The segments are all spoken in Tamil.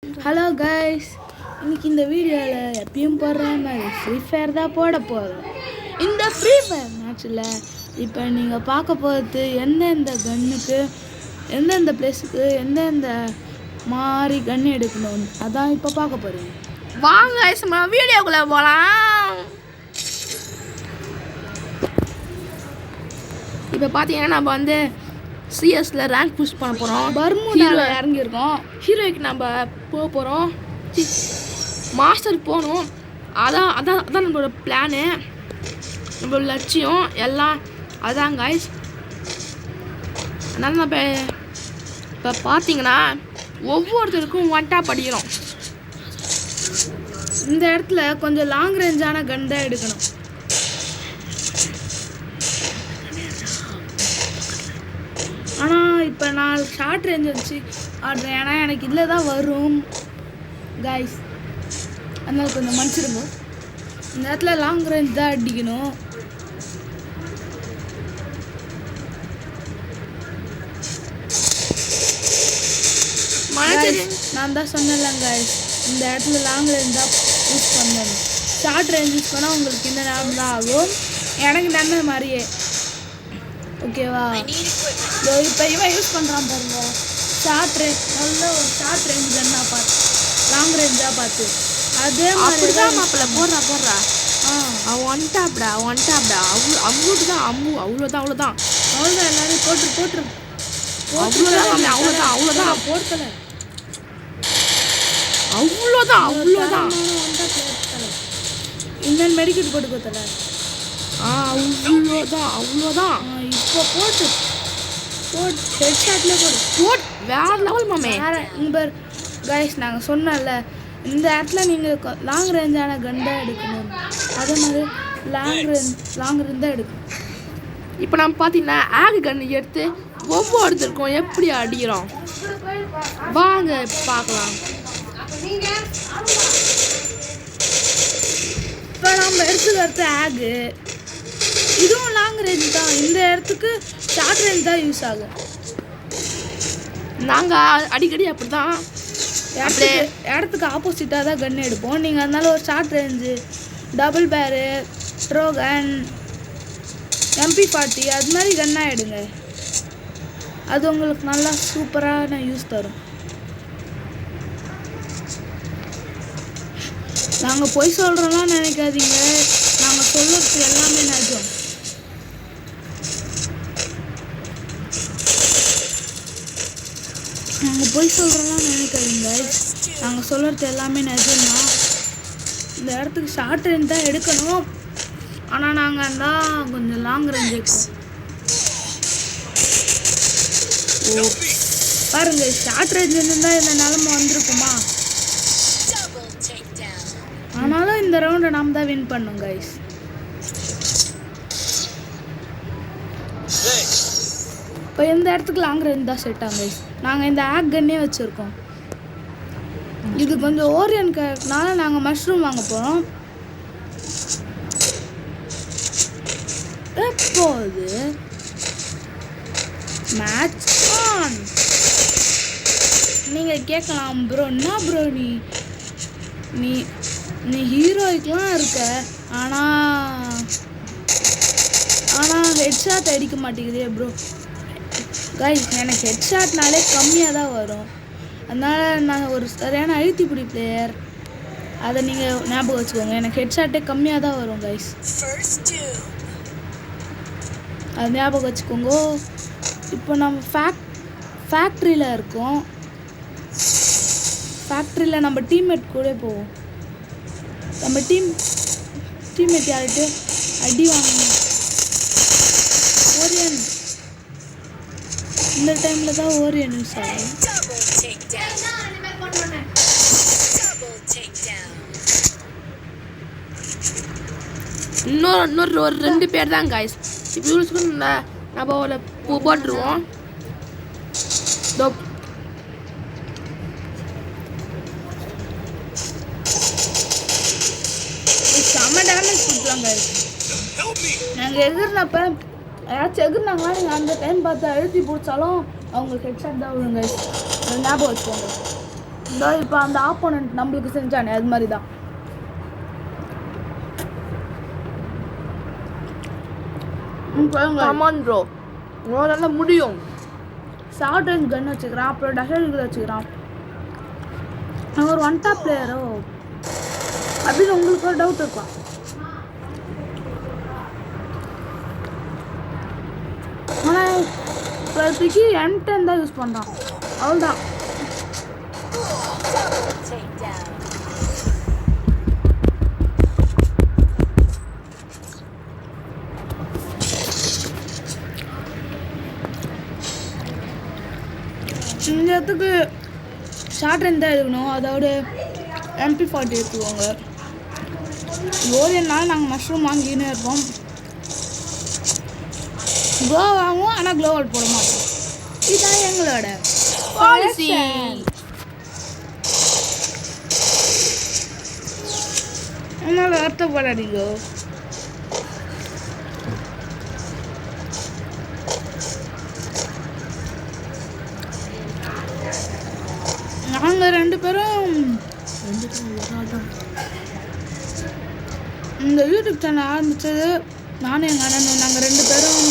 ஹலோ கைஸ், இன்னைக்கு இந்த வீடியோவில் எப்பயும் போடுற மாதிரி ஃப்ரீ ஃபயர் தான் போட போகிறோம். இந்த ஃப்ரீ ஃபயர் மேட்ச்சில் இப்போ நீங்கள் பார்க்க போகிறது எந்தெந்த கன்னுக்கு எந்தெந்த பிளேஸுக்கு எந்தெந்த மாதிரி கன் எடுக்கணும் அதான் இப்போ பார்க்க போகிறீங்க. வாங்க சும்மா வீடியோக்குள்ளே போகலாம். இப்போ பார்த்தீங்கன்னா நம்ம வந்து சிஎஸ்ல ரேங்க் புஷ் பண்ண போகிறோம். பர்முடாவில் இறங்கியிருக்கோம். ஹீரோய்க்கு நம்ம போக போகிறோம். மாஸ்டர் போகணும். அதான் அதான் அதான் நம்மளோட பிளானு, நம்மளோட லட்சியம் எல்லாம் அதான் கைஸ். அதனால் நம்ம இப்போ பார்த்தீங்கன்னா ஒவ்வொருத்தருக்கும் ஒன்ட்டா படிக்கிறோம். இந்த இடத்துல கொஞ்சம் லாங் ரேஞ்சான கன் தான் எடுக்கணும். ஆனால் இப்போ நான் ஷார்ட் ரேஞ்ச் வச்சு ஆடுறேன், ஏன்னா எனக்கு இதில் தான் வரும் கைஸ். அதனால் கொஞ்சம் மன்னிச்சிருங்க. இந்த இடத்துல லாங் ரேஞ்ச் தான் அடிக்கணும். நான் தான் சொன்னேன் கைஸ், இந்த இடத்துல லாங் ரேஞ்ச் தான் யூஸ் பண்ணணும். ஷார்ட் ரேஞ்ச் யூஸ் பண்ணால் உங்களுக்கு இந்த நேரம் தான் ஆகும். எனக்கு நடந்த மாதிரியே ஓகேவா. இப்போ இவன் யூஸ் பண்ணுறான் பாருங்க, ஷார்ட் ரேஞ்ச் நல்ல ஒரு ஷார்ட் ரேஞ்ச் கன்னா பார்த்து லாங் ரேஞ்சாக பார்த்து அதே மாதிரி தான் மாப்பிள்ள போடுறா. அவன் வந்துட்டாப்டா அவ்வளோட்டு தான் அவ்வளோதான் எல்லாரும் போட்டுரு அவ்வளோதான் போட்டல அவ்வளோதான் இன்னொரு மெடிக்கெட் போட்டு கொடுத்தல. அவ்வளோதான் இப்போ போட்டு ஹெட்ஷாட்லேயே போட் வேற லெவல் மாமே. இங்கே கைஸ், நாங்கள் சொன்னோம்ல இந்த இடத்துல நீங்கள் லாங் ரேஞ்சான கன் தான் எடுக்கணும். அதே மாதிரி லாங் ரேஞ்ச் தான் எடுக்கணும். இப்போ நம்ம பார்த்தீங்கன்னா ஆக் கன் எடுத்து ஒவ்வொருத்தருக்கும் எப்படி அடிக்கிறோம் வாங்க பார்க்கலாம். இப்போ நம்ம எடுத்துக்கிறது ஆகு, இதுவும் லாங் ரேஞ்ச் தான். இந்த இடத்துக்கு ஷார்ட் ரேஞ்ச் தான் யூஸ் ஆகும். நாங்கள் அடிக்கடி அப்படி தான் இடத்துக்கு ஆப்போசிட்டாக தான் கன் எடுப்போம். நீங்கள் அதனால ஒரு ஷார்ட் ரேஞ்சு டபுள் பேரு ட்ரோகன் MP40 அது மாதிரி கன்னாக எடுங்க. அது உங்களுக்கு நல்லா சூப்பரான யூஸ் தரும். நாங்கள் பொய் சொல்கிறோம்லாம் நினைக்காதீங்க, நாங்கள் சொல்கிறது எல்லாமே நிஜம். நாங்கள் பொய் சொல்கிறோம்லாம் நினைக்காதீங்க, நாங்கள் சொல்கிறது எல்லாமே நிஜம்தான். இந்த இடத்துக்கு ஷார்ட் ரேஞ்ச் தான் எடுக்கணும். ஆனால் நாங்கள் இருந்தால் கொஞ்சம் லாங் ரேஞ்ச் எடுக்கணும். பாருங்க, ஷார்ட் ரேஞ்ச் இருந்தால் இந்த நிலமை வந்திருக்குமா? ஆனாலும் இந்த ரவுண்டை நாம் தான் வின் பண்ணோம் கைஸ். இப்போ இந்த இடத்துக்கு லாங் ரேஞ்ச் தான் செட் ஆகும் கைஸ். நாங்கள் இந்த ஆக் கன்னே வச்சுருக்கோம். இது கொஞ்சம் ஓரியன் கேரக்டர்னால நாங்கள் மஷ்ரூம் வாங்க போகிறோம். எப்போது மேட்ச் ஆன். நீங்கள் கேட்கலாம், ப்ரோ என்ன ப்ரோ நீ ஹீரோய்க்கெலாம் இருக்க, ஆனால் ஹெட்ஷாட் அடிக்க மாட்டேங்குதே ப்ரோ. கைஸ், எனக்கு ஹெட்ஷாட்னாலே கம்மியாக தான் வரும். அதனால் நான் ஒரு சரியான அழுத்திப்பிடி பிளேயர், அதை நீங்கள் ஞாபகம் வச்சுக்கோங்க. எனக்கு ஹெட்ஷாட்டே கம்மியாக தான் வரும் கைஸ், அது ஞாபகம் வச்சுக்கோங்க. இப்போ நம்ம ஃபேக்ட்ரியில் இருக்கோம். ஃபேக்ட்ரியில் நம்ம டீம்மேட் கூட போவோம். நம்ம டீம்மேட் யார்கிட்ட அடி வாங்கணும். ஓரியன் இந்த டைமில் தான் ஓரியன் யூஸ் ஆகும். இன்னொரு ஒரு 2 பேர் தான் கைஸ். இப்போ யூஸ்க்கு நம்ம அவளை போட்டுருவோம். செம்ம டேமேஜ் கொடுத்துருவாங்க கைஸ். நாங்கள் எதிர்னப்ப யாராச்சும் எதிர்னாங்களா, நீங்கள் அந்த டைம் பார்த்து அழுத்தி பிடிச்சாலும் அவங்களுக்கு ஹெட்ஷாட் தான் விடுங்க. ஞாபகம் வச்சுக்கோங்க. இதோ இப்போ அந்த ஆப்போனன்ட் நம்மளுக்கு செஞ்சானே அது மாதிரி தான். கமான் ப்ரோ, உங்களால முடியும். ஷார்ட் ரேஞ்ச் கன் வச்சுக்கிறான், அப்புறம் டஷர் வச்சுக்கிறான். நான் ஒரு ஒன் டாப் பிளேயரோ அப்படின்னு உங்களுக்கு ஒரு டவுட் இருக்கும். ஆனால் இப்போதைக்கு M10 தான் யூஸ் பண்ணுறான், அவ்வளோதான். இந்த இடத்துக்கு ஷார்ட் ரேஞ்ச் தான் எடுக்கணும், அதோட MP40 எடுத்துக்கோங்க. ஒரு நாள் நாங்கள் மஷ்ரூம் வாங்கினே இருப்போம். க்ளோ வாங்குவோம், ஆனால் க்ளோவால் போட மாட்டோம். இதுதான் எங்களோட பாலிசி. என்னால வருத்தப்படாதீங்க. நாங்கள் ரெண்டு பேரும் இந்த யூடியூப் சேனல் ஆரம்பித்தது நானும் எங்கள் அண்ணனும். நாங்கள் ரெண்டு பேரும்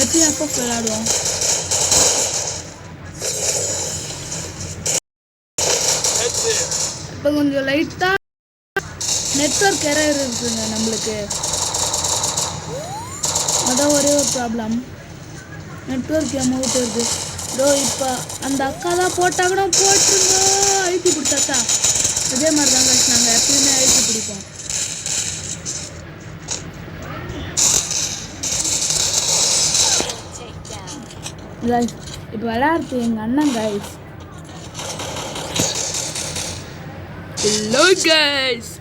எப்பயும் எப்போ விளையாடுவோம். இப்போ கொஞ்சம் லைட்டாக நெட்வொர்க் எரர் இருக்குங்க நம்மளுக்கு, அதான் ஒரே ஒரு ப்ராப்ளம். நெட்வொர்க் அமௌண்ட் இருக்குது. இதோ இப்போ அந்த அக்கா தான் போட்டால் கூட போட்டுருங்க, அழுத்தி பிடிச்சாச்சா. இதே மாதிரி தாங்க நாங்கள் எப்பயுமே அழுத்தி பிடிப்போம். கைஸ் இப்போ விளையாடுறது எங்கள் அண்ணன் கைஸ். ஹலோ கைஸ்,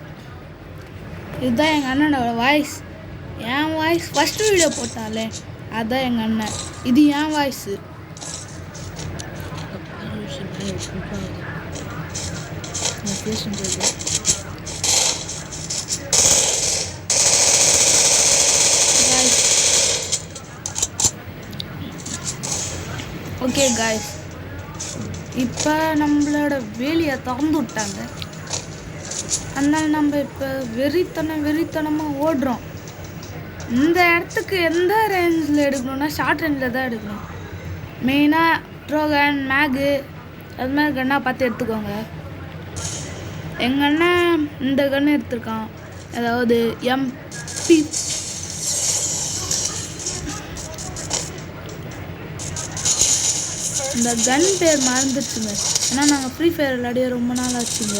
இதுதான் எங்கள் அண்ணனோட வாய்ஸ். என் வாய்ஸ் ஃபஸ்ட்டு வீடியோ போட்டாலே அதுதான் எங்கள் அண்ணன். இது என் வாய்ஸு. ஓகே காய்ஸ், இப்போ நம்மளோட வேலையை திறந்து விட்டாங்க. அதனால நம்ம இப்போ வெறித்தனமாக ஓடுறோம். இந்த இடத்துக்கு எந்த ரேஞ்சில் எடுக்கணும்னா ஷார்ட் ரேஞ்சில் தான் எடுக்கணும். மெயினாக ட்ரோகன் மேகு அது மாதிரி கன்னாக பார்த்து எடுத்துக்கோங்க. எங்கள் அண்ணன் இந்த கன்று எடுத்திருக்கான், அதாவது MP. இந்த கன் பேர் மறந்துடுச்சுங்க, ஏன்னா நாங்கள் ஃப்ரீ ஃபயர் விளையாடிய ரொம்ப நாள் ஆச்சுங்க.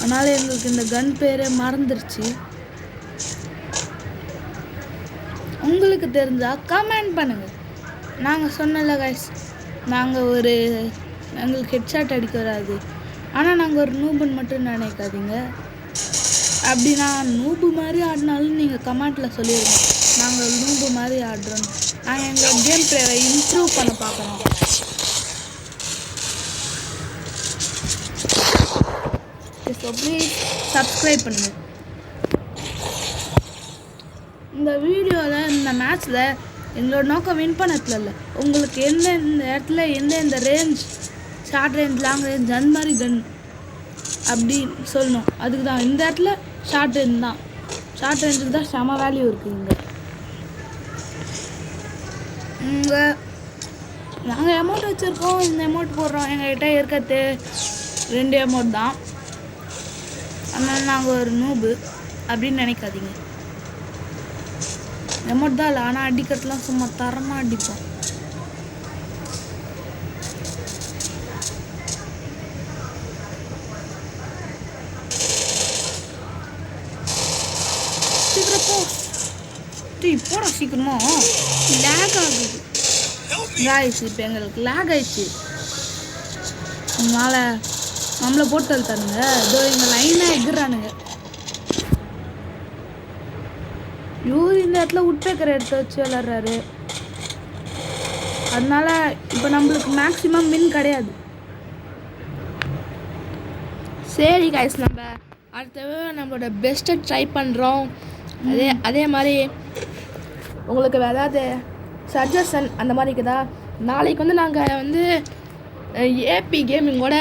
அதனால் எங்களுக்கு இந்த கன் பேரே மறந்துடுச்சு. உங்களுக்கு தெரிஞ்சால் கமெண்ட் பண்ணுங்கள். நாங்கள் சொன்னல கைஸ், நாங்கள் எங்களுக்கு ஹெட்ஷாட் அடிக்க வராது, ஆனால் நாங்கள் ஒரு நூபுன்னு மட்டும் நினைக்காதீங்க. அப்படின்னா நூபு மாதிரி ஆடினாலும் நீங்கள் கமெண்ட்டில் சொல்லிடுங்க, நாங்கள் நூபு மாதிரி ஆடுறோம். நாங்கள் எங்கள் கேம் பிளேயரை இம்ப்ரூவ் பண்ண பார்க்குறோம். ஸோ ப்ளீஸ் சப்ஸ்கிரைப் பண்ணுங்கள். இந்த வீடியோவில் இந்த மேட்ச்சில் எங்களோட நோக்கம் வின் பண்ணத்தில் இல்லை, உங்களுக்கு எந்தெந்த இடத்துல எந்தெந்த range, short range, long range, அந்த மாதிரி கன் அப்படின்னு சொல்லணும். அதுக்கு தான் இந்த இடத்துல ஷார்ட் ரேஞ்ச் தான். ஷார்ட் ரேஞ்சுக்கு தான் செம வேல்யூ இருக்குது இங்கே. நாங்கள் அமௌண்ட் வச்சுருக்கோம், இந்த அமௌண்ட் போடுறோம். எங்கள்கிட்ட இருக்கிறது 2 அமௌண்ட் தான். அதனால் நாங்கள் ஒரு நூபு அப்படின்னு நினைக்காதீங்க. அமௌண்ட் தான் இல்லை, ஆனால் அடிக்கிறதுலாம் சும்மா தரமாக அடிப்போம். சீக்கிரம் போ, போட சீக்கிரமா. லேக் ஆகுது காய்ஸ், இப்போ எங்களுக்கு லேக் ஆயிடுச்சு. அதனால நம்மளை போட்டு தள்ளிட்டானுங்க. இதோ எங்கள் லைனாக எகுறானுங்க. இவர் இந்த இடத்துல உட்பேக்கரை எடுத்து வச்சு விளாட்றாரு. அதனால இப்போ நம்மளுக்கு மேக்ஸிமம் வின் கிடையாது. சரி கைஸ், நம்ம அடுத்தது நம்மளோட பெஸ்ட்டை ட்ரை பண்ணுறோம். அதே மாதிரி உங்களுக்கு ஏதாவது சஜஷன் அந்த மாதிரி இருக்குதா? நாளைக்கு நாங்கள் ஏபி கேமிங்கோட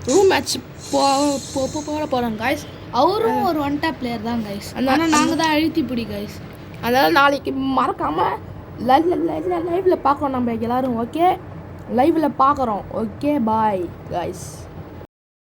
ரூம் மேட்ச் போட போகிறோம் காய்ஸ். அவரும் ஒரு ஒன் டாப் பிளேயர் தான் கைஸ். ஆனால் நாங்கள் தான் அழுத்தி பிடி கைஸ். அதனால் நாளைக்கு மறக்காமல் லைவில் பார்க்குறோம் நம்ம எல்லோரும். ஓகே லைவில் பார்க்குறோம். Okay bye guys.